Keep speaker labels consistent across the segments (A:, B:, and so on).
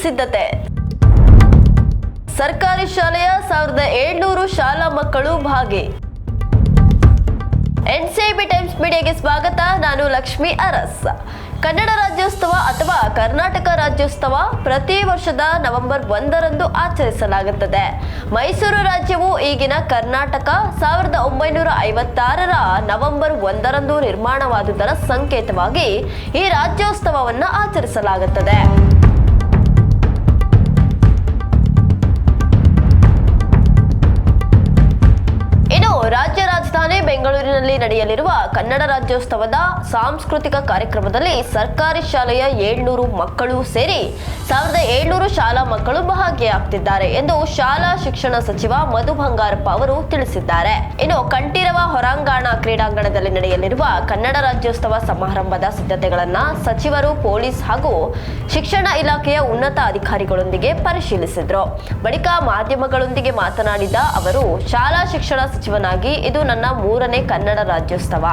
A: ಸಿದ್ಧತೆ. ಸರ್ಕಾರಿ ಶಾಲೆಯ 1700 ಶಾಲಾ ಮಕ್ಕಳು ಭಾಗಿ. ಎನ್ಸಿಬಿ ಟೈಮ್ಸ್ ಮೀಡಿಯಾಗೆ ಸ್ವಾಗತ. ನಾನು ಲಕ್ಷ್ಮಿ ಅರಸ್. ಕನ್ನಡ ರಾಜ್ಯೋತ್ಸವ ಅಥವಾ ಕರ್ನಾಟಕ ರಾಜ್ಯೋತ್ಸವ ಪ್ರತಿ ವರ್ಷದ ನವೆಂಬರ್ 1ರಂದು ಆಚರಿಸಲಾಗುತ್ತದೆ. ಮೈಸೂರು ರಾಜ್ಯವು ಈಗಿನ ಕರ್ನಾಟಕ 1956ರ ನವೆಂಬರ್ 1ರಂದು ನಿರ್ಮಾಣವಾದುದರ ಸಂಕೇತವಾಗಿ ಈ ರಾಜ್ಯೋತ್ಸವವನ್ನು ಆಚರಿಸಲಾಗುತ್ತದೆ. ರಾಜ್ಯ ರಾಜಧಾನಿ ಬೆಂಗಳೂರಿನಲ್ಲಿ ನಡೆಯಲಿರುವ ಕನ್ನಡ ರಾಜ್ಯೋತ್ಸವದ ಸಾಂಸ್ಕೃತಿಕ ಕಾರ್ಯಕ್ರಮದಲ್ಲಿ ಸರ್ಕಾರಿ ಶಾಲೆಯ 700 ಮಕ್ಕಳು ಸೇರಿ 1700 ಶಾಲಾ ಮಕ್ಕಳು ಭಾಗಿಯಾಗುತ್ತಿದ್ದಾರೆ ಎಂದು ಶಾಲಾ ಶಿಕ್ಷಣ ಸಚಿವ ಮಧು ಬಂಗಾರಪ್ಪ ಅವರು ತಿಳಿಸಿದ್ದಾರೆ. ಇನ್ನು ಕಂಠೀರವ ಹೊರಾಂಗಣ ಕ್ರೀಡಾಂಗಣದಲ್ಲಿ ನಡೆಯಲಿರುವ ಕನ್ನಡ ರಾಜ್ಯೋತ್ಸವ ಸಮಾರಂಭದ ಸಿದ್ಧತೆಗಳನ್ನ ಸಚಿವರು, ಪೊಲೀಸ್ ಹಾಗೂ ಶಿಕ್ಷಣ ಇಲಾಖೆಯ ಉನ್ನತ ಅಧಿಕಾರಿಗಳೊಂದಿಗೆ ಪರಿಶೀಲಿಸಿದ್ರು. ಬಳಿಕ ಮಾಧ್ಯಮಗಳೊಂದಿಗೆ ಮಾತನಾಡಿದ ಅವರು, ಶಾಲಾ ಶಿಕ್ಷಣ ಸಚಿವನಾಗಿ ಇದು ನನ್ನ 3ನೇ ಕನ್ನಡ ರಾಜ್ಯೋತ್ಸವ.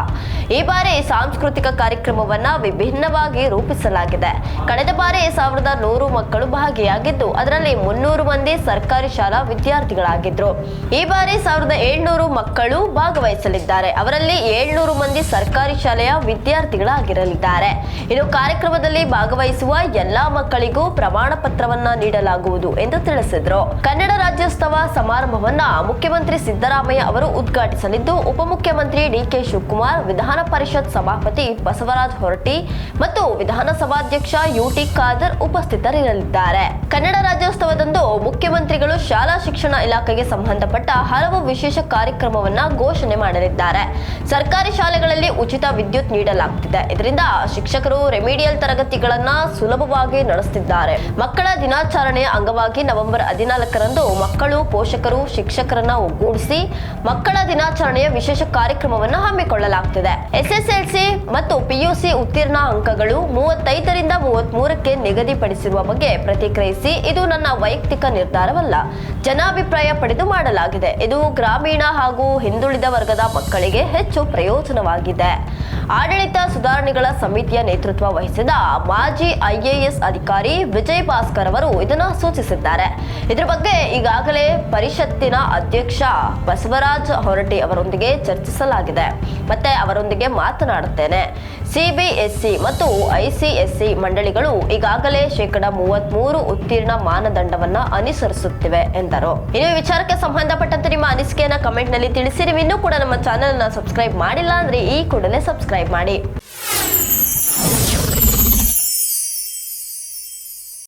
A: ಈ ಬಾರಿ ಸಾಂಸ್ಕೃತಿಕ ಕಾರ್ಯಕ್ರಮವನ್ನ ವಿಭಿನ್ನವಾಗಿ ರೂಪಿಸಲಾಗಿದೆ. ಕಳೆದ ಬಾರಿ 1100 ಮಕ್ಕಳು ಭಾಗಿಯಾಗಿದ್ದು, ಅದರಲ್ಲಿ 300 ಮಂದಿ ಸರ್ಕಾರಿ ಶಾಲಾ ವಿದ್ಯಾರ್ಥಿಗಳಾಗಿದ್ರು. ಈ ಬಾರಿ 1700 ಮಕ್ಕಳು ಭಾಗವಹಿಸಲಿದ್ದಾರೆ. ಅವರಲ್ಲಿ 700 ಮಂದಿ ಸರ್ಕಾರಿ ಶಾಲೆಯ ವಿದ್ಯಾರ್ಥಿಗಳಾಗಿರಲಿದ್ದಾರೆ. ಇನ್ನು ಕಾರ್ಯಕ್ರಮದಲ್ಲಿ ಭಾಗವಹಿಸುವ ಎಲ್ಲಾ ಮಕ್ಕಳಿಗೂ ಪ್ರಮಾಣ ಪತ್ರವನ್ನ ನೀಡಲಾಗುವುದು ಎಂದು ತಿಳಿಸಿದ್ರು. ಕನ್ನಡ ರಾಜ್ಯೋತ್ಸವ ಸಮಾರಂಭವನ್ನ ಮುಖ್ಯಮಂತ್ರಿ ಸಿದ್ದರಾಮಯ್ಯ ಅವರು ಉದ್ಘಾಟಿಸಲಿದ್ದು, ಉಪಮುಖ್ಯಮಂತ್ರಿ ಡಿಕೆ ಶಿವಕುಮಾರ್, ವಿಧಾನ ಪರಿಷತ್ ಸಭಾಪತಿ ಬಸವರಾಜ ಹೊರಟ್ಟಿ ಮತ್ತು ವಿಧಾನಸಭಾಧ್ಯಕ್ಷ ಯುಟಿ ಖಾದರ್ ಉಪಸ್ಥಿತರಿರಲಿದ್ದಾರೆ. ಕನ್ನಡ ರಾಜ್ಯೋತ್ಸವದಂದು ಮುಖ್ಯಮಂತ್ರಿಗಳು ಶಾಲಾ ಶಿಕ್ಷಣ ಇಲಾಖೆಗೆ ಸಂಬಂಧಪಟ್ಟ ಹಲವು ವಿಶೇಷ ಕಾರ್ಯಕ್ರಮವನ್ನ ಘೋಷಣೆ ಮಾಡಲಿದ್ದಾರೆ. ಸರ್ಕಾರಿ ಶಾಲೆಗಳಲ್ಲಿ ಉಚಿತ ವಿದ್ಯುತ್ ನೀಡಲಾಗುತ್ತಿದೆ. ಇದರಿಂದ ಶಿಕ್ಷಕರು ರೆಮಿಡಿಯಲ್ ತರಗತಿಗಳನ್ನ ಸುಲಭವಾಗಿ ನಡೆಸುತ್ತಿದ್ದಾರೆ. ಮಕ್ಕಳ ದಿನಾಚರಣೆಯ ಅಂಗವಾಗಿ ನವೆಂಬರ್ 14ರಂದು ಮಕ್ಕಳು, ಪೋಷಕರು, ಶಿಕ್ಷಕರನ್ನ ಒಗ್ಗೂಡಿಸಿ ಮಕ್ಕಳ ದಿನಾಚರಣೆಯ ವಿಶೇಷ ಕಾರ್ಯಕ್ರಮವನ್ನು ಹಮ್ಮಿಕೊಳ್ಳಲಾಗುತ್ತಿದೆ. ಎಸ್ಎಸ್ಎಲ್ಸಿ ಮತ್ತು ಪಿಯುಸಿ ಉತ್ತೀರ್ಣ ಅಂಕಗಳು 35ರಿಂದ 33ಕ್ಕೆ ನಿಗದಿಪಡಿಸಿರುವ ಬಗ್ಗೆ ಪ್ರತಿಕ್ರಿಯಿಸಿ, ಇದು ನನ್ನ ವೈಯಕ್ತಿಕ ನಿರ್ಧಾರವಲ್ಲ, ಜನಾಭಿಪ್ರಾಯ ಪಡೆದು ಮಾಡಲಾಗಿದೆ. ಇದು ಗ್ರಾಮೀಣ ಹಾಗೂ ಹಿಂದುಳಿದ ವರ್ಗದ ಮಕ್ಕಳಿಗೆ ಹೆಚ್ಚು ಪ್ರಯೋಜನವಾಗಿದೆ. ಆಡಳಿತ ಸುಧಾರಣೆಗಳ ಸಮಿತಿಯ ನೇತೃತ್ವ ವಹಿಸಿದ ಮಾಜಿ IAS ಅಧಿಕಾರಿ ವಿಜಯ್ ಭಾಸ್ಕರ್ ಅವರು ಇದನ್ನು ಸೂಚಿಸಿದ್ದಾರೆ. ಇದರ ಬಗ್ಗೆ ಈಗಾಗಲೇ ಪರಿಷತ್ತಿನ ಅಧ್ಯಕ್ಷ ಬಸವರಾಜ ಹೊರಟ್ಟಿ ಅವರೊಂದಿಗೆ ಚರ್ಚಿಸಲಾಗಿದೆ, ಮತ್ತೆ ಅವರೊಂದಿಗೆ ಮಾತನಾಡುತ್ತೇನೆ. CBSE ಮತ್ತು ICSE ಮಂಡಳಿಗಳು ಈಗಾಗಲೇ 33% ಉತ್ತೀರ್ಣ ಮಾನದಂಡವನ್ನ ಅನುಸರಿಸುತ್ತಿವೆ ಎಂದರು. ಇನ್ನು ವಿಚಾರಕ್ಕೆ ಸಂಬಂಧಪಟ್ಟಂತೆ ನಿಮ್ಮ ಅನಿಸಿಕೆಯನ್ನ ಕಮೆಂಟ್ ನಲ್ಲಿ ತಿಳಿಸಿ. ನೀವು ಇನ್ನೂ ಕೂಡ ನಮ್ಮ ಚಾನೆಲ್ ಅನ್ನು ಸಬ್ಸ್ಕ್ರೈಬ್ ಮಾಡಿಲ್ಲ ಅಂದ್ರೆ ಈ ಕೂಡಲೇ ಸಬ್ಸ್ಕ್ರೈಬ್ ಮಾಡಿ.